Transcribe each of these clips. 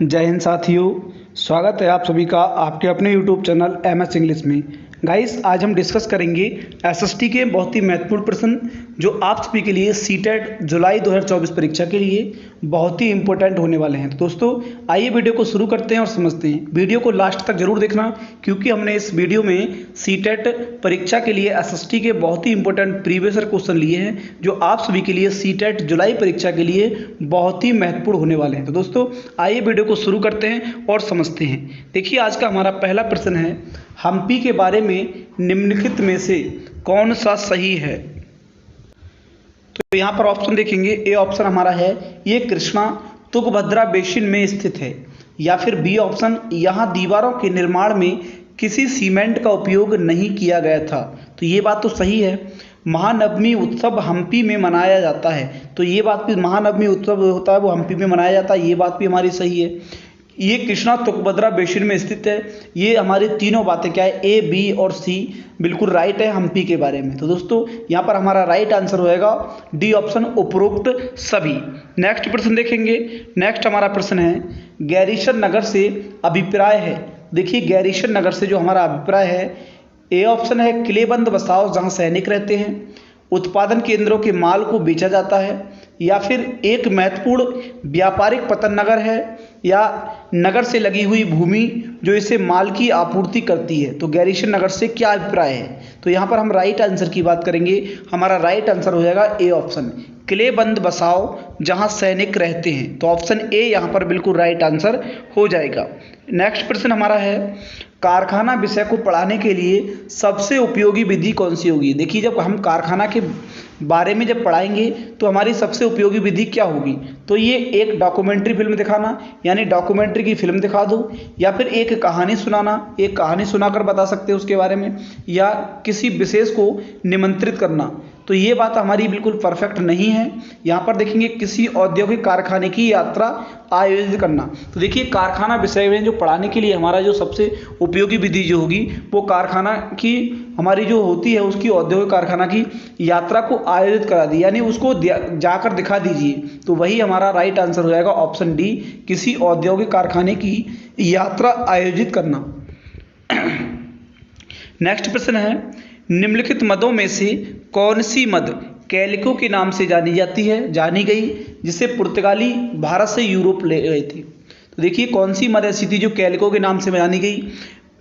जय हिंद साथियों। स्वागत है आप सभी का आपके अपने YouTube चैनल MS इंग्लिश में। गाइस, आज हम डिस्कस करेंगे एसएसटी के बहुत ही महत्वपूर्ण प्रश्न जो आप सभी के लिए सीटेट जुलाई 2024 परीक्षा के लिए बहुत ही इंपॉर्टेंट होने वाले हैं। तो दोस्तों, आइए वीडियो को शुरू करते हैं और समझते हैं। वीडियो को लास्ट तक जरूर देखना, क्योंकि हमने इस वीडियो में सीटेट परीक्षा के लिए एसएसटी के बहुत ही इंपॉर्टेंट प्रीवियस ईयर क्वेश्चन लिए हैं जो आप सभी के लिए सीटेट जुलाई परीक्षा के लिए बहुत ही महत्वपूर्ण होने वाले हैं। तो दोस्तों, आइए वीडियो को शुरू करते हैं और समझते हैं। देखिए, आज का हमारा पहला प्रश्न है, हम्पी के बारे में निम्नलिखित में से कौन सा सही है। तो यहाँ पर ऑप्शन देखेंगे। ए ऑप्शन हमारा है ये कृष्णा तुंगभद्रा बेसिन में स्थित है, या फिर बी ऑप्शन यहाँ दीवारों के निर्माण में किसी सीमेंट का उपयोग नहीं किया गया था। तो ये बात तो सही है। महानवमी उत्सव हम्पी में मनाया जाता है, तो ये बात भी, महानवमी उत्सव होता है वो हम्पी में मनाया जाता है, ये बात भी हमारी सही है। ये कृष्णा तुंगभद्रा बेसिन में स्थित है, ये हमारी तीनों बातें क्या है, ए बी और सी बिल्कुल राइट है हम्पी के बारे में। तो दोस्तों, यहाँ पर हमारा राइट आंसर होएगा डी ऑप्शन, उपरोक्त सभी। नेक्स्ट प्रश्न देखेंगे। नेक्स्ट हमारा प्रश्न है, गैरीसन नगर से अभिप्राय है। देखिए, गैरीसन नगर से जो हमारा अभिप्राय है, ए ऑप्शन है किलेबंद बसाव जहाँ सैनिक रहते हैं, उत्पादन केंद्रों के माल को बेचा जाता है, या फिर एक महत्वपूर्ण व्यापारिक पतन नगर है, या नगर से लगी हुई भूमि जो इसे माल की आपूर्ति करती है। तो गैरीसन नगर से क्या अभिप्राय है। तो यहाँ पर हम राइट आंसर की बात करेंगे। हमारा राइट आंसर हो जाएगा ए ऑप्शन, किलेबंद बसाव जहाँ सैनिक रहते हैं। तो ऑप्शन ए यहाँ पर बिल्कुल राइट आंसर हो जाएगा। नेक्स्ट प्रश्न हमारा है, कारखाना विषय को पढ़ाने के लिए सबसे उपयोगी विधि कौन सी होगी। देखिए, जब हम कारखाना के बारे में जब पढ़ाएंगे तो हमारी सबसे उपयोगी विधि क्या होगी। तो ये एक डॉक्यूमेंट्री फिल्म दिखाना, यानी डॉक्यूमेंट्री की फिल्म दिखा दो, या फिर एक कहानी सुनाना, एक कहानी सुनाकर बता सकते हो उसके बारे में, या किसी विशेष को निमंत्रित करना। तो ये बात हमारी बिल्कुल परफेक्ट नहीं है। यहाँ पर देखेंगे, किसी औद्योगिक कारखाने की यात्रा आयोजित करना। तो देखिए, कारखाना विषय में जो पढ़ाने के लिए हमारा जो सबसे उपयोगी विधि जो होगी वो कारखाना की हमारी जो होती है उसकी औद्योगिक कारखाना की यात्रा को आयोजित करा दी, यानी उसको जाकर दिखा दीजिए। तो वही हमारा राइट आंसर हो जाएगा ऑप्शन डी, किसी औद्योगिक कारखाने की यात्रा आयोजित करना। नेक्स्ट प्रश्न है, निम्नलिखित मदों में से कौन सी मद कैलिको के नाम से जानी गई जिसे पुर्तगाली भारत से यूरोप ले गए थे। तो देखिए, कौन सी मद ऐसी थी जो कैलिको के नाम से जानी गई।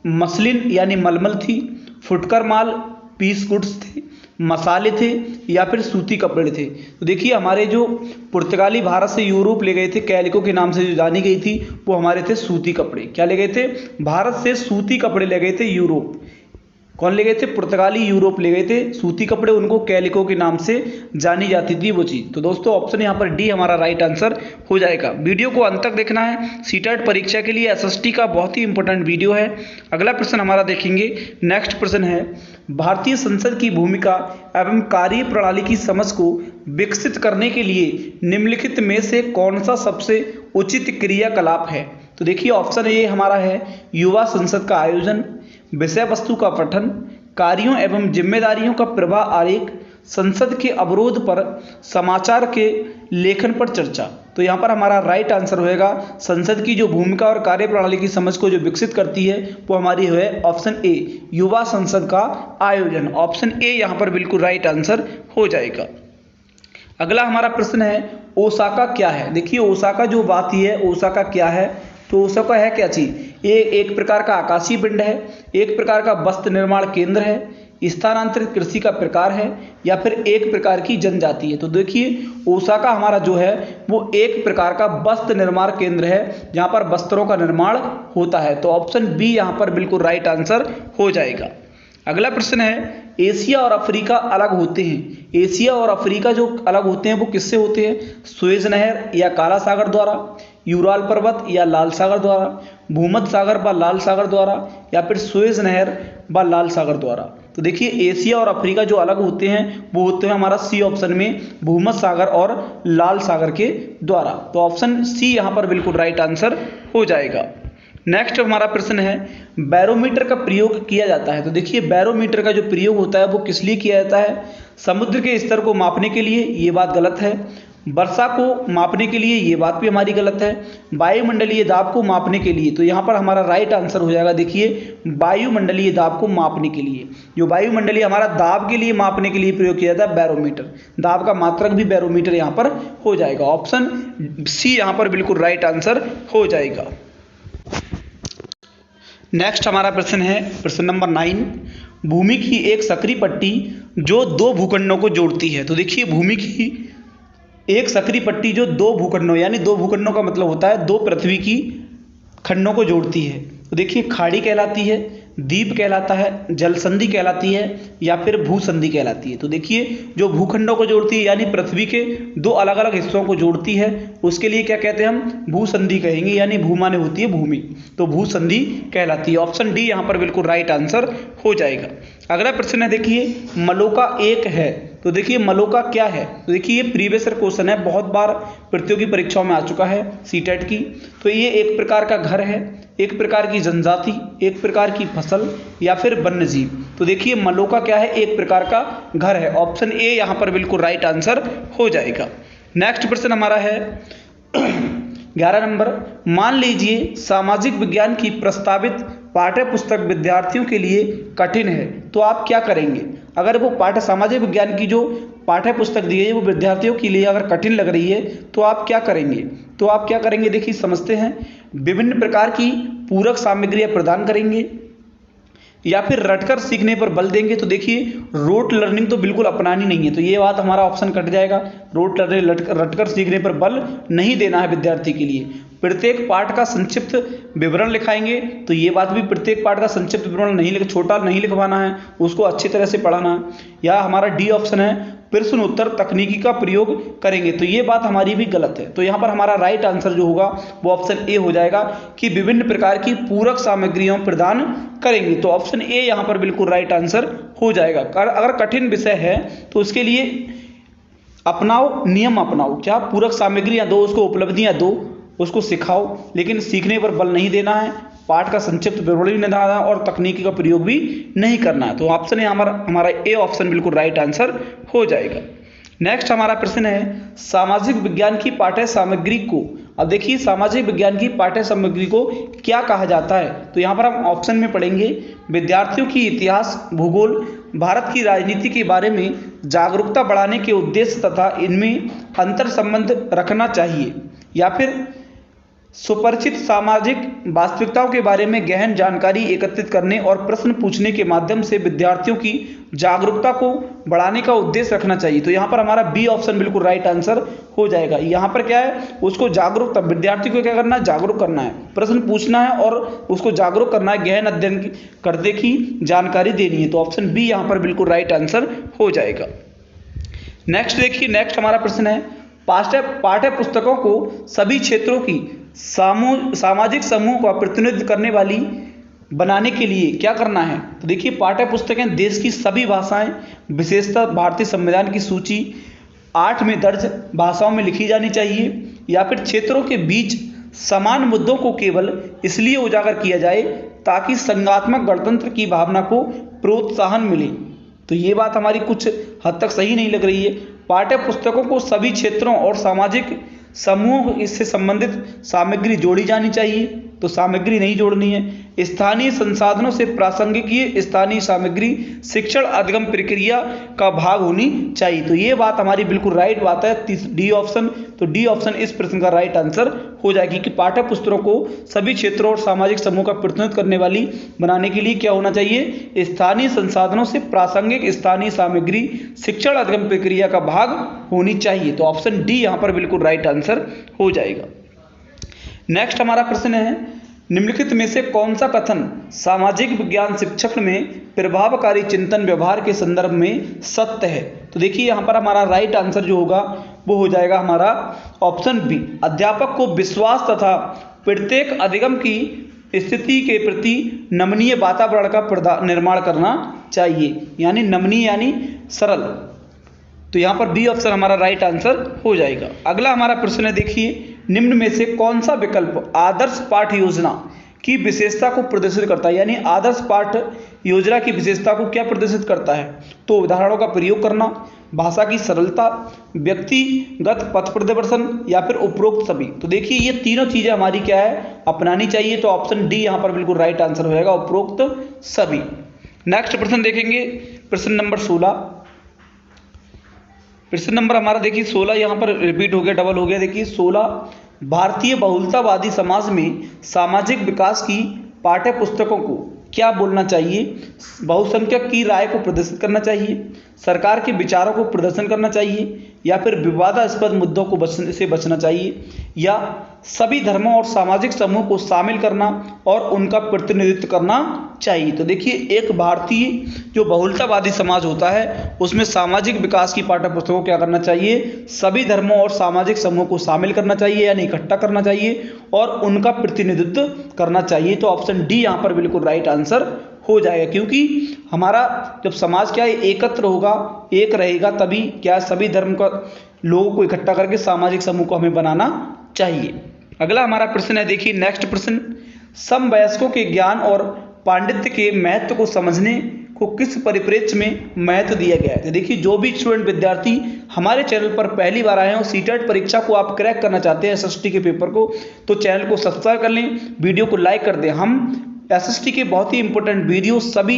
मसलिन यानी मलमल थी, फुटकर माल पीस गुड्स थे, मसाले थे, या फिर सूती कपड़े थे। तो देखिए, हमारे जो पुर्तगाली भारत से यूरोप ले गए थे कैलिको के नाम से जो जानी गई थी वो हमारे थे सूती कपड़े। क्या ले गए थे, भारत से सूती कपड़े ले गए थे यूरोप। कौन ले गए थे, पुर्तगाली यूरोप ले गए थे सूती कपड़े, उनको कैलिको के नाम से जानी जाती थी वो चीज़। तो दोस्तों, ऑप्शन यहाँ पर डी हमारा राइट आंसर हो जाएगा। वीडियो को अंत तक देखना है, सीटेट परीक्षा के लिए एसएसटी का बहुत ही इंपॉर्टेंट वीडियो है। अगला प्रश्न हमारा देखेंगे। नेक्स्ट प्रश्न है, भारतीय संसद की भूमिका एवं कार्य प्रणाली की समझ को विकसित करने के लिए निम्नलिखित में से कौन सा सबसे उचित क्रियाकलाप है। तो देखिए, ऑप्शन ए हमारा है युवा संसद का आयोजन, विषय वस्तु का पठन, कार्यों एवं जिम्मेदारियों का प्रवाह आरेख, संसद के अवरोध पर समाचार के लेखन पर चर्चा। तो यहाँ पर हमारा राइट आंसर होएगा, संसद की जो भूमिका और कार्य प्रणाली की समझ को जो विकसित करती है वो हमारी है ऑप्शन ए, युवा संसद का आयोजन। ऑप्शन ए यहाँ पर बिल्कुल राइट आंसर हो जाएगा। अगला हमारा प्रश्न है, ओसाका क्या है। देखिए, ओसाका जो बात ही है, ओसाका क्या है। तो ओसाका है क्या चीज़, ये एक प्रकार का आकाशीय पिंड है, एक प्रकार का वस्त्र निर्माण केंद्र है, स्थानांतरित कृषि का प्रकार है, या फिर एक प्रकार की जनजाति है। तो देखिए, ओसाका हमारा जो है वो एक प्रकार का वस्त्र निर्माण केंद्र है जहाँ पर वस्त्रों का निर्माण होता है। तो ऑप्शन बी यहाँ पर बिल्कुल राइट आंसर हो जाएगा। अगला प्रश्न है, एशिया और अफ्रीका अलग होते हैं। एशिया और अफ्रीका जो अलग होते हैं वो किससे होते हैं, सुएज नहर या काला सागर द्वारा, यूराल पर्वत या लाल सागर द्वारा, भूमध्य सागर व लाल सागर द्वारा, या फिर सुएज नहर व लाल सागर द्वारा। तो देखिए, एशिया और अफ्रीका जो अलग होते हैं वो होते हैं हमारा सी ऑप्शन में, भूमध्य सागर और लाल सागर के द्वारा। तो ऑप्शन सी यहाँ पर बिल्कुल राइट आंसर हो जाएगा। नेक्स्ट हमारा प्रश्न है, बैरोमीटर का प्रयोग किया जाता है। तो देखिए, बैरोमीटर का जो प्रयोग होता है वो किस लिए किया जाता है, समुद्र के स्तर को मापने के लिए, ये बात गलत है। वर्षा को मापने के लिए, ये बात भी हमारी गलत है। वायुमंडलीय दाब को मापने के लिए, तो यहाँ पर हमारा राइट आंसर हो जाएगा, देखिए वायुमंडलीय दाब को मापने के लिए, जो वायुमंडलीय हमारा दाब के लिए मापने के लिए प्रयोग किया जाता है बैरोमीटर, दाब का मात्रक भी बैरोमीटर यहाँ पर हो जाएगा। ऑप्शन सी यहाँ पर बिल्कुल राइट आंसर हो जाएगा। नेक्स्ट हमारा प्रश्न है प्रश्न नंबर 9, भूमि की एक सक्रिय पट्टी जो दो भूखंडों को जोड़ती है। तो देखिए भूमि की एक सक्रिय पट्टी जो दो भूखंडों, यानी दो भूखंडों का मतलब होता है दो पृथ्वी की खंडों को जोड़ती है। तो देखिए खाड़ी कहलाती है, द्वीप कहलाता है, जलसंधि कहलाती है, या फिर भूसंधि कहलाती है। तो देखिए जो भूखंडों को जोड़ती है यानी पृथ्वी के दो अलग अलग हिस्सों को जोड़ती है, उसके लिए क्या कहते हैं हम, भूसंधि कहेंगे, यानी भू माने होती है भूमि, तो भूसंधि कहलाती है। ऑप्शन डी यहाँ पर बिल्कुल राइट आंसर हो जाएगा। अगला प्रश्न है, देखिए मलोका एक है। तो देखिए मलोका क्या है, तो देखिए ये प्रीवियस ईयर क्वेश्चन है, बहुत बार प्रतियोगी परीक्षाओं में आ चुका है सीटेट की। तो ये एक प्रकार का घर है, एक प्रकार की जनजाति, एक प्रकार की फसल, या फिर वन्यजीव। तो देखिए मलोका क्या है, एक प्रकार का घर है। ऑप्शन ए यहाँ पर बिल्कुल राइट आंसर हो जाएगा। नेक्स्ट प्रश्न हमारा है 11 नंबर, मान लीजिए सामाजिक विज्ञान की प्रस्तावित पाठ्य पुस्तक विद्यार्थियों के लिए कठिन है, तो आप क्या करेंगे? अगर वो सामाजिक विज्ञान की जो पाठ्य पुस्तक दी है वो विद्यार्थियों के लिए अगर कठिन लग रही है तो आप क्या करेंगे? तो आप क्या करेंगे, देखिए समझते हैं। विभिन्न प्रकार की पूरक सामग्रियां प्रदान करेंगे, या फिर रटकर सीखने पर बल देंगे। तो देखिए रोट लर्निंग तो बिल्कुल अपनानी नहीं है, तो ये बात हमारा ऑप्शन कट जाएगा। रोट लर्निंग रटकर सीखने पर बल नहीं देना है विद्यार्थी के लिए। प्रत्येक पाठ का संक्षिप्त विवरण लिखाएंगे, तो ये बात भी प्रत्येक पाठ का संक्षिप्त विवरण नहीं छोटा नहीं लिखवाना है, उसको अच्छी तरह से पढ़ाना है। या हमारा डी ऑप्शन है प्रश्न उत्तर तकनीकी का प्रयोग करेंगे, तो ये बात हमारी भी गलत है। तो यहाँ पर हमारा राइट आंसर जो होगा वो ऑप्शन ए हो जाएगा कि विभिन्न प्रकार की पूरक सामग्रियों प्रदान करेंगे। तो ऑप्शन ए यहाँ पर बिल्कुल राइट आंसर हो जाएगा। अगर कठिन विषय है तो उसके लिए अपनाओ, नियम अपनाओ, क्या पूरक सामग्रियां दो, उसको उपलब्धियां दो, उसको सिखाओ, लेकिन सीखने पर बल नहीं देना है, पाठ का संक्षिप्त विवरण भी नहीं देना है और तकनीकी का प्रयोग भी नहीं करना है। तो ऑप्शन है हमारा ए ऑप्शन बिल्कुल राइट आंसर हो जाएगा। नेक्स्ट हमारा प्रश्न है सामाजिक विज्ञान की पाठ्य सामग्री को, अब देखिए सामाजिक विज्ञान की पाठ्य सामग्री को क्या कहा जाता है? तो यहाँ पर हम ऑप्शन में पढ़ेंगे विद्यार्थियों की इतिहास, भूगोल, भारत की राजनीति के बारे में जागरूकता बढ़ाने के उद्देश्य तथा इनमें अंतर संबंध रखना चाहिए, या फिर सुपरिचित सामाजिक वास्तविकताओं के बारे में गहन जानकारी एकत्रित करने और प्रश्न पूछने के माध्यम से विद्यार्थियों की जागरूकता को बढ़ाने का उद्देश्य रखना चाहिए। तो यहाँ पर हमारा बी ऑप्शन बिल्कुल राइट आंसर हो जाएगा। यहाँ पर क्या है, उसको जागरूकता, विद्यार्थी को क्या करना है, जागरूक करना है, प्रश्न पूछना है और उसको जागरूक करना है, गहन अध्ययन करने की जानकारी देनी है। तो ऑप्शन बी यहाँ पर बिल्कुल राइट आंसर हो जाएगा। नेक्स्ट देखिए, नेक्स्ट हमारा प्रश्न है पाठ्य पुस्तकों को सभी क्षेत्रों की सामाजिक समूह का प्रतिनिधित्व करने वाली बनाने के लिए क्या करना है? तो देखिए पाठ्य पुस्तकें देश की सभी भाषाएं, विशेषतः भारतीय संविधान की सूची 8 में दर्ज भाषाओं में लिखी जानी चाहिए, या फिर क्षेत्रों के बीच समान मुद्दों को केवल इसलिए उजागर किया जाए ताकि संघात्मक गणतंत्र की भावना को प्रोत्साहन मिले। तो ये बात हमारी कुछ हद तक सही नहीं लग रही है। पाठ्य पुस्तकों को सभी क्षेत्रों और सामाजिक समूह इससे संबंधित सामग्री जोड़ी जानी चाहिए, तो सामग्री नहीं जोड़नी है। स्थानीय संसाधनों से प्रासंगिक ये स्थानीय सामग्री शिक्षण अधिगम प्रक्रिया का भाग होनी चाहिए। तो ये बात हमारी बिल्कुल राइट बात है, डी ऑप्शन। तो डी ऑप्शन इस प्रश्न का राइट आंसर हो जाएगी कि पाठ्य पुस्तकों को सभी क्षेत्रों और सामाजिक समूह का प्रतिनिधित्व करने वाली बनाने के लिए क्या होना चाहिए, स्थानीय संसाधनों से प्रासंगिक स्थानीय सामग्री शिक्षण अधिगम प्रक्रिया का भाग होनी चाहिए। तो ऑप्शन डी यहाँ पर बिल्कुल राइट आंसर हो जाएगा। नेक्स्ट हमारा प्रश्न है निम्नलिखित में से कौन सा कथन सामाजिक विज्ञान शिक्षण में प्रभावकारी चिंतन व्यवहार के संदर्भ में सत्य है? तो देखिए यहाँ पर हमारा राइट आंसर जो होगा वो हो जाएगा हमारा ऑप्शन बी, अध्यापक को विश्वास तथा प्रत्येक अधिगम की स्थिति के प्रति नमनीय वातावरण का निर्माण करना चाहिए, यानी नमनीय यानी सरल। तो यहाँ पर बी ऑप्शन हमारा राइट आंसर हो जाएगा। अगला हमारा प्रश्न है, देखिए निम्न में से कौन सा विकल्प आदर्श पाठ योजना की विशेषता को प्रदर्शित करता है, यानी आदर्श पाठ योजना की विशेषता को क्या प्रदर्शित करता है? तो उदाहरणों का प्रयोग करना, भाषा की सरलता, व्यक्तिगत पथ प्रदर्शन या फिर उपरोक्त सभी। तो देखिए ये तीनों चीजें हमारी क्या है, अपनानी चाहिए। तो ऑप्शन डी यहाँ पर बिल्कुल राइट आंसर हो जाएगा, उपरोक्त सभी। नेक्स्ट प्रश्न देखेंगे, प्रश्न नंबर 16। प्रश्न नंबर हमारा देखिए 16 यहाँ पर रिपीट हो गया, डबल हो गया। देखिए 16, भारतीय बहुलतावादी समाज में सामाजिक विकास की पाठ्य पुस्तकों को क्या बोलना चाहिए? बहुसंख्यक की राय को प्रदर्शित करना चाहिए, सरकार के विचारों को प्रदर्शन करना चाहिए, या फिर विवादास्पद मुद्दों को से बचना चाहिए, या सभी धर्मों और सामाजिक समूह को शामिल करना और उनका प्रतिनिधित्व करना चाहिए। तो देखिए एक भारतीय जो बहुलतावादी समाज होता है उसमें सामाजिक विकास की पाठ्य पुस्तकों को क्या करना चाहिए, सभी धर्मों और सामाजिक समूह को शामिल करना चाहिए यानी इकट्ठा करना चाहिए और उनका प्रतिनिधित्व करना चाहिए। तो ऑप्शन डी यहाँ पर बिल्कुल राइट आंसर हो जाएगा, क्योंकि हमारा जब समाज क्या है एकत्र होगा, एक रहेगा, तभी क्या सभी धर्म का लोगों को इकट्ठा करके सामाजिक समूह को हमें बनाना चाहिए। अगला हमारा प्रश्न है, देखिए नेक्स्ट प्रश्न, समवयस्कों के ज्ञान और पांडित्य के महत्व को समझने को किस परिप्रेक्ष्य में महत्व दिया गया है? तो देखिए जो भी स्टूडेंट विद्यार्थी हमारे चैनल पर पहली बार आए हैं और सीटेट परीक्षा को आप क्रैक करना चाहते हैं, एसएसटी के पेपर को, तो चैनल को सब्सक्राइब कर लें, वीडियो को लाइक कर दें। हम एसएसटी के बहुत ही इंपॉर्टेंट वीडियो, सभी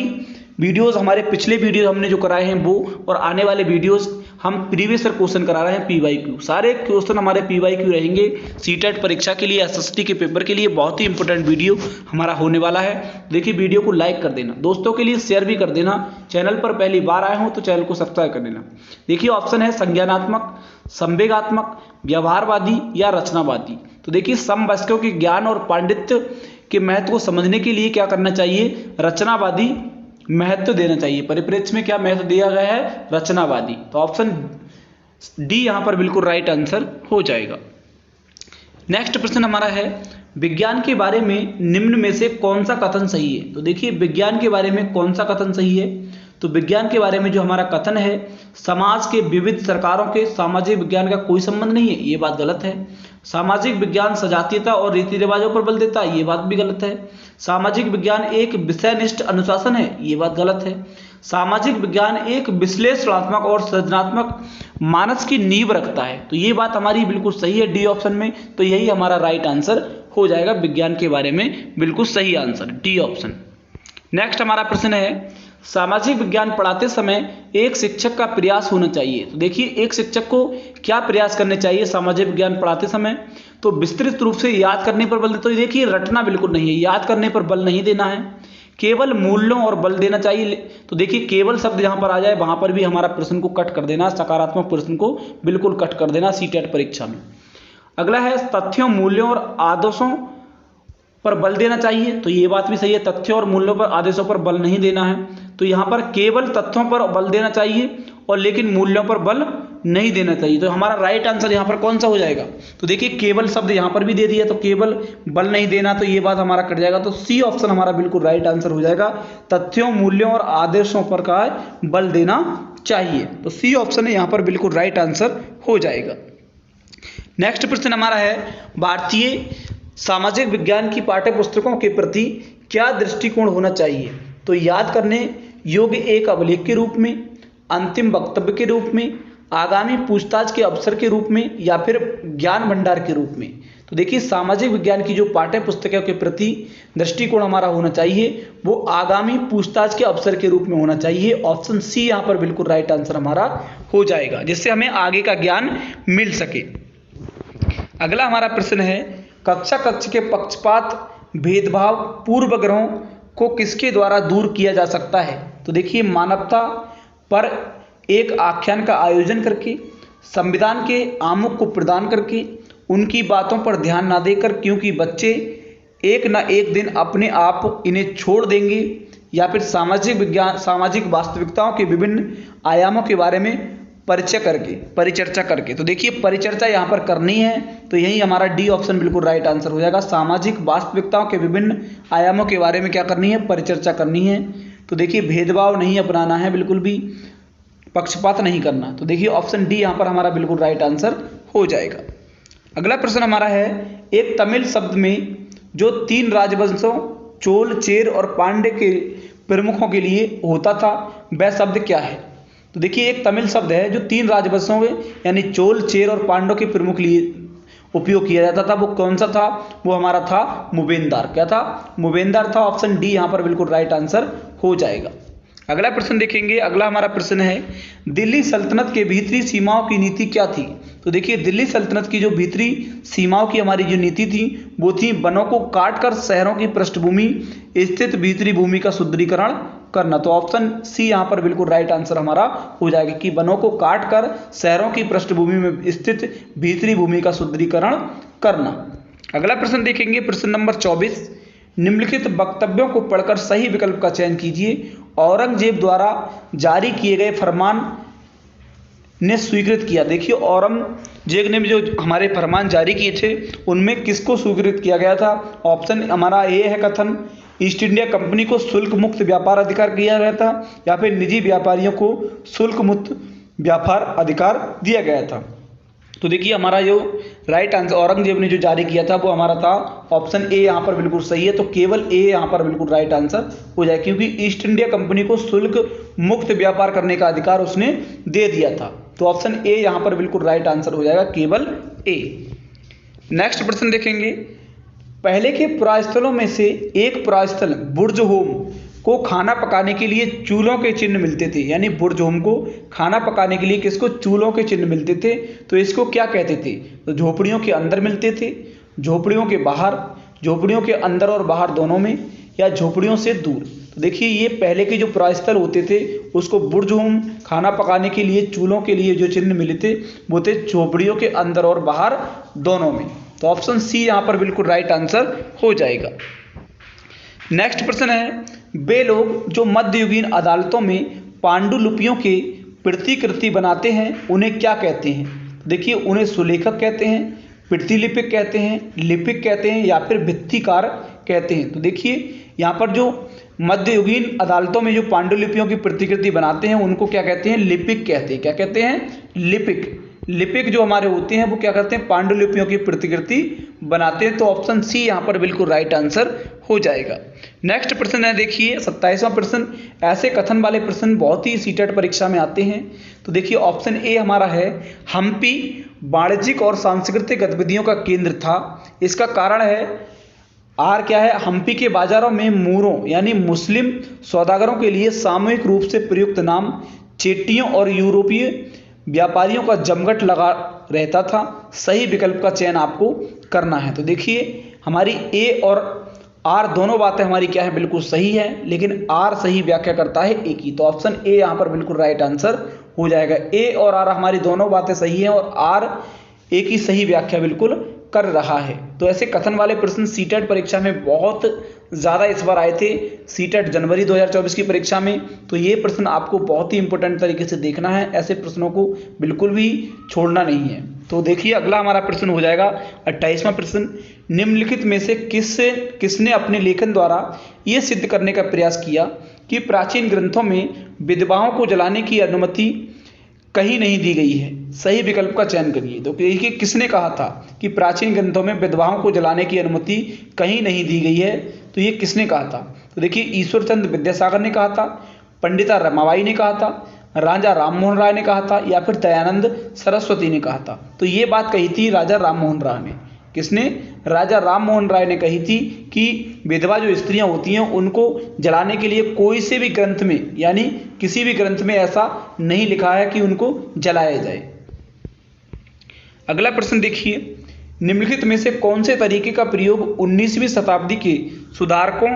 वीडियोस हमारे पिछले वीडियो हमने जो कराए हैं वो, और आने वाले वीडियोस हम प्रीवियस ईयर क्वेश्चन करा रहे हैं, पीवाईक्यू। सारे क्वेश्चन हमारे पीवाईक्यू रहेंगे सीटेट परीक्षा के लिए, एसएसटी के पेपर के लिए। बहुत ही इंपॉर्टेंट वीडियो हमारा होने वाला है। देखिए वीडियो को लाइक कर देना, दोस्तों के लिए शेयर भी कर देना। चैनल पर पहली बार आए हो तो चैनल को सब्सक्राइब कर देना। देखिए ऑप्शन है संज्ञानात्मक, संवेगात्मक, व्यवहारवादी या रचनावादी। तो देखिए समवयस्कों के ज्ञान और पांडित्य के महत्व को समझने के लिए क्या करना चाहिए, रचनावादी महत्व देना चाहिए। परिप्रेक्ष्य में क्या महत्व दिया गया है, रचनावादी। तो ऑप्शन डी यहां पर बिल्कुल राइट आंसर हो जाएगा। नेक्स्ट प्रश्न हमारा है, विज्ञान के बारे में निम्न में से कौन सा कथन सही है? तो देखिए विज्ञान के बारे में कौन सा कथन सही है? तो विज्ञान के बारे में जो हमारा कथन है, समाज के विविध सरकारों के सामाजिक विज्ञान का कोई संबंध नहीं है, ये बात गलत है। सामाजिक विज्ञान सजातीयता और रीति रिवाजों पर बल देता है, ये बात भी गलत है। सामाजिक विज्ञान एक विषयनिष्ठ अनुशासन है, ये बात गलत है। सामाजिक विज्ञान एक विश्लेषणात्मक और सृजनात्मक मानस की नींव रखता है, तो ये बात हमारी बिल्कुल सही है डी ऑप्शन में। तो यही हमारा राइट आंसर हो जाएगा, विज्ञान के बारे में बिल्कुल सही आंसर डी ऑप्शन। नेक्स्ट हमारा प्रश्न है, सामाजिक विज्ञान पढ़ाते समय एक शिक्षक का प्रयास होना चाहिए। तो देखिए एक शिक्षक को क्या प्रयास करने चाहिए सामाजिक विज्ञान पढ़ाते समय? तो विस्तृत रूप से याद करने पर बल देते। तो देखिए रटना बिल्कुल नहीं है, याद करने पर बल नहीं देना है, केवल मूल्यों और बल देना चाहिए। तो देखिए केवल शब्द जहां पर आ जाए वहां पर भी हमारा प्रश्न को कट कर देना, सकारात्मक प्रश्न को बिल्कुल कट कर देना सीटेट परीक्षा में। अगला है, तथ्यों, मूल्यों और आदर्शों पर बल देना चाहिए। तो ये बात भी सही है, तथ्यों और मूल्यों पर, आदेशों पर बल नहीं देना है। तो यहाँ पर केवल तथ्यों पर बल देना चाहिए और लेकिन मूल्यों पर बल नहीं देना चाहिए। तो हमारा राइट आंसर यहाँ पर कौन सा हो जाएगा? तो देखिए केवल शब्द यहाँ पर भी दे दिया, तो केवल बल नहीं देना, तो ये बात हमारा कट जाएगा। तो सी ऑप्शन हमारा बिल्कुल राइट आंसर हो जाएगा, तथ्यों, मूल्यों और आदेशों पर का बल देना चाहिए। तो सी ऑप्शन यहाँ पर बिल्कुल राइट आंसर हो जाएगा। नेक्स्ट प्रश्न हमारा है, भारतीय सामाजिक विज्ञान की पाठ्य पुस्तकों के प्रति क्या दृष्टिकोण होना चाहिए? तो याद करने योग्य एक अभिलेख के रूप में, अंतिम वक्तव्य के रूप में, आगामी पूछताछ के अवसर के रूप में, या फिर ज्ञान भंडार के रूप में। तो देखिए सामाजिक विज्ञान की जो पाठ्य पुस्तकों के प्रति दृष्टिकोण हमारा होना चाहिए वो आगामी पूछताछ के अवसर के रूप में होना चाहिए। ऑप्शन सी यहाँ पर बिल्कुल राइट आंसर हमारा हो जाएगा, जिससे हमें आगे का ज्ञान मिल सके। अगला हमारा प्रश्न है, कक्षा कक्ष के पक्षपात, भेदभाव, पूर्वग्रहों को किसके द्वारा दूर किया जा सकता है? तो देखिए मानवता पर एक आख्यान का आयोजन करके, संविधान के आमुख को प्रदान करके, उनकी बातों पर ध्यान ना देकर, क्योंकि बच्चे एक ना एक दिन अपने आप इन्हें छोड़ देंगे, या फिर सामाजिक विज्ञान, सामाजिक वास्तविकताओं के विभिन्न आयामों के बारे में परिचर्चा करके। तो देखिए परिचर्चा यहाँ पर करनी है, तो यही हमारा डी ऑप्शन बिल्कुल राइट आंसर हो जाएगा। सामाजिक वास्तविकताओं के विभिन्न आयामों के बारे में क्या करनी है, परिचर्चा करनी है। तो देखिए भेदभाव नहीं अपनाना है, बिल्कुल भी पक्षपात नहीं करना। तो देखिए ऑप्शन डी यहाँ पर हमारा बिल्कुल राइट आंसर हो जाएगा। अगला प्रश्न हमारा है, एक तमिल शब्द में जो 3 राजवंशों चोल, चेर और पांड्य के प्रमुखों के लिए होता था, वह शब्द क्या है? तो देखिए एक तमिल शब्द है जो 3 राजवंशों के यानी चोल, चेर और पांड्यों के प्रमुख लिए उपयोग किया जाता था। वो कौन सा था? वो हमारा था मूवेंदार। क्या था? मूवेंदार था। ऑप्शन डी यहाँ पर बिल्कुल राइट आंसर हो जाएगा। अगला प्रश्न देखेंगे। अगला हमारा प्रश्न है, दिल्ली सल्तनत के भीतरी सीमाओं की नीति क्या थी? तो देखिए दिल्ली सल्तनत की जो भीतरी सीमाओं की हमारी जो नीति थी वो थी वनों को काटकर शहरों की पृष्ठभूमि स्थित भीतरी भूमि का सुदृढ़ीकरण करना। तो ऑप्शन सी यहाँ पर बिल्कुल राइट आंसर हमारा हो जाएगा कि वनों को काटकर शहरों की पृष्ठभूमि में स्थित भीतरी भूमि का सुदृढ़ीकरण करना। अगला प्रश्न देखेंगे, प्रश्न नंबर 24, निम्नलिखित वक्तव्यों को पढ़कर सही विकल्प का चयन कीजिए। औरंगजेब द्वारा जारी किए गए फरमान ने स्वीकृत किया। देखिए औरंगजेब ने जो हमारे फरमान जारी किए थे उनमें किसको स्वीकृत किया गया था? ऑप्शन हमारा ए है कथन, ईस्ट इंडिया कंपनी को शुल्क मुक्त व्यापार अधिकार दिया गया था, या फिर निजी व्यापारियों को शुल्क मुक्त व्यापार अधिकार दिया गया था। तो देखिए हमारा जो राइट आंसर औरंगजेब ने जो जारी किया था वो हमारा था ऑप्शन ए यहाँ पर बिल्कुल सही है। तो केवल ए यहाँ पर बिल्कुल राइट आंसर हो जाए, क्योंकि ईस्ट इंडिया कंपनी को शुल्क मुक्त व्यापार करने का अधिकार उसने दे दिया था। तो ऑप्शन ए यहाँ पर बिल्कुल राइट आंसर हो जाएगा, केवल ए। नेक्स्ट प्रश्न देखेंगे, पहले के पुरास्थलों में से एक पुरास्थल बुर्ज होम को खाना पकाने के लिए चूल्हों के चिन्ह मिलते थे। यानी बुर्ज होम को खाना पकाने के लिए किसको? चूल्हों के चिन्ह मिलते थे। तो इसको क्या कहते थे? तो झोपड़ियों के अंदर मिलते थे, झोपड़ियों के बाहर, झोपड़ियों के अंदर और बाहर दोनों में, या झोपड़ियों से दूर। तो देखिए ये पहले के जो पुरास्थल होते थे उसको बुर्ज होम खाना पकाने के लिए चूल्हों के लिए जो चिन्ह मिले थे वो थे झोपड़ियों के अंदर और बाहर दोनों में। तो ऑप्शन सी यहाँ पर बिल्कुल राइट आंसर हो जाएगा। नेक्स्ट प्रश्न है, वे लोग जो मध्ययुगीन अदालतों में पांडुलिपियों के प्रतिकृति बनाते हैं उन्हें क्या कहते हैं? देखिए उन्हें सुलेखक कहते हैं, प्रतिलिपिक कहते हैं, लिपिक कहते हैं, या फिर भित्तिकार कहते हैं। तो देखिए यहाँ पर जो मध्ययुगीन अदालतों में जो पांडुलिपियों की प्रतिकृति बनाते हैं उनको क्या कहते हैं? लिपिक कहते हैं। क्या कहते हैं? लिपिक। लिपिक जो हमारे होते हैं वो क्या करते हैं? पांडुलिपियों की प्रतिकृति बनाते हैं। तो ऑप्शन सी यहाँ पर बिल्कुल राइट आंसर हो जाएगा। नेक्स्ट प्रश्न है, देखिए 27वां प्रश्न। ऐसे कथन वाले प्रश्न बहुत ही सीटेट परीक्षा में आते हैं। तो देखिए ऑप्शन ए हमारा है, हम्पी वाणिज्यिक और सांस्कृतिक गतिविधियों का केंद्र था। इसका कारण है आर क्या है? हम्पी के बाजारों में मूरों यानी मुस्लिम सौदागरों के लिए सामूहिक रूप से प्रयुक्त नाम चेट्टियों और यूरोपीय व्यापारियों का जमघट लगा रहता था। सही विकल्प का चयन आपको करना है। तो देखिए हमारी ए और आर दोनों बातें हमारी क्या है? बिल्कुल सही है, लेकिन आर सही व्याख्या करता है ए की। तो ऑप्शन ए यहाँ पर बिल्कुल राइट आंसर हो जाएगा। ए और आर हमारी दोनों बातें सही हैं और आर ए की सही व्याख्या बिल्कुल कर रहा है। तो ऐसे कथन वाले प्रश्न सीटेट परीक्षा में बहुत ज़्यादा इस बार आए थे, सीटेट जनवरी 2024 की परीक्षा में। तो ये प्रश्न आपको बहुत ही इंपॉर्टेंट तरीके से देखना है, ऐसे प्रश्नों को बिल्कुल भी छोड़ना नहीं है। तो देखिए अगला हमारा प्रश्न हो जाएगा 28वां प्रश्न। निम्नलिखित में से किसने अपने लेखन द्वारा ये सिद्ध करने का प्रयास किया कि प्राचीन ग्रंथों में विधवाओं को जलाने की अनुमति कहीं नहीं दी गई है? सही विकल्प का चयन करिए। तो देखिए किसने कहा था कि प्राचीन ग्रंथों में विधवाओं को जलाने की अनुमति कहीं नहीं दी गई है? तो ये किसने कहा था? तो देखिए ईश्वरचंद्र विद्यासागर ने कहा था, पंडिता रमाबाई ने कहा था, राजा राममोहन राय ने कहा था, या फिर दयानंद सरस्वती ने कहा था। तो ये बात कही थी राजा राममोहन राय ने। किसने? राजा राममोहन राय ने कही थी कि विधवा जो स्त्रियां होती हैं उनको जलाने के लिए कोई से भी ग्रंथ में यानी किसी भी ग्रंथ में ऐसा नहीं लिखा है कि उनको जलाया जाए। अगला प्रश्न देखिए, निम्नलिखित में से कौन से तरीके का प्रयोग 19वीं शताब्दी के सुधारकों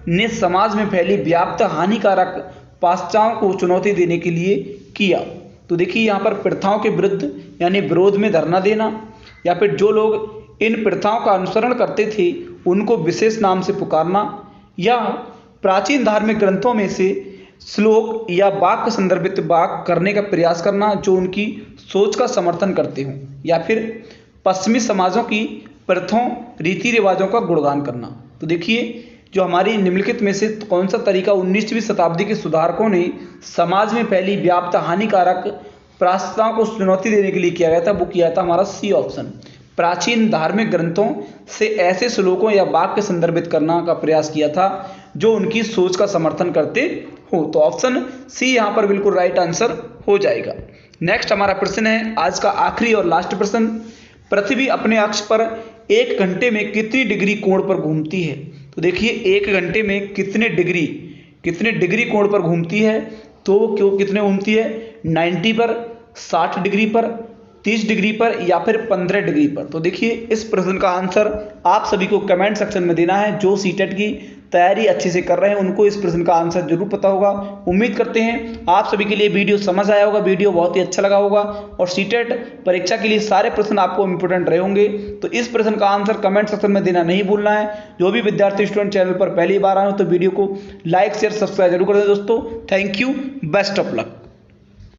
ने समाज में फैली व्याप्त हानिकारक पाश्चात्यों को चुनौती देने के लिए किया? तो देखिए यहाँ पर प्रथाओं के विरुद्ध यानी विरोध में धरना देना, या फिर जो लोग इन प्रथाओं का अनुसरण करते थे उनको विशेष नाम से पुकारना, या प्राचीन धार्मिक ग्रंथों में से श्लोक या वाक्य संदर्भित वाक्य करने का प्रयास करना जो उनकी सोच का समर्थन करते हों, या फिर पश्चिमी समाजों की प्रथाओं रीति रिवाजों का गुणगान करना। तो देखिए जो हमारी निम्नलिखित में से कौन सा तरीका 19वीं शताब्दी के सुधारकों ने समाज में फैली व्याप्त हानिकारक प्रथाओं को चुनौती देने के लिए किया गया था, वो किया था हमारा सी ऑप्शन, प्राचीन धार्मिक ग्रंथों से ऐसे श्लोकों या वाक्य संदर्भित करना का प्रयास किया था जो उनकी सोच का समर्थन करते हो। तो ऑप्शन सी यहाँ पर बिल्कुल राइट आंसर हो जाएगा। नेक्स्ट हमारा प्रश्न है आज का आखिरी और लास्ट प्रश्न, पृथ्वी अपने अक्ष पर 1 घंटे में कितनी डिग्री कोण पर घूमती है? तो देखिए 1 घंटे में कितने डिग्री कोण पर घूमती है, तो वो क्यों कितने घूमती है, 90 पर, 60 डिग्री पर, 30 डिग्री पर या फिर 15 डिग्री पर। तो देखिए इस प्रश्न का आंसर आप सभी को कमेंट सेक्शन में देना है। जो सीटेट की तैयारी अच्छे से कर रहे हैं उनको इस प्रश्न का आंसर जरूर पता होगा। उम्मीद करते हैं आप सभी के लिए वीडियो समझ आया होगा, वीडियो बहुत ही अच्छा लगा होगा और सीटेट परीक्षा के लिए सारे प्रश्न आपको इंपॉर्टेंट रहे होंगे। तो इस प्रश्न का आंसर कमेंट सेक्शन में देना नहीं भूलना है। जो भी विद्यार्थी स्टूडेंट चैनल पर पहली बार आए हो तो वीडियो को लाइक शेयर सब्सक्राइब जरूर कर दें दोस्तों। Thank you, best of luck.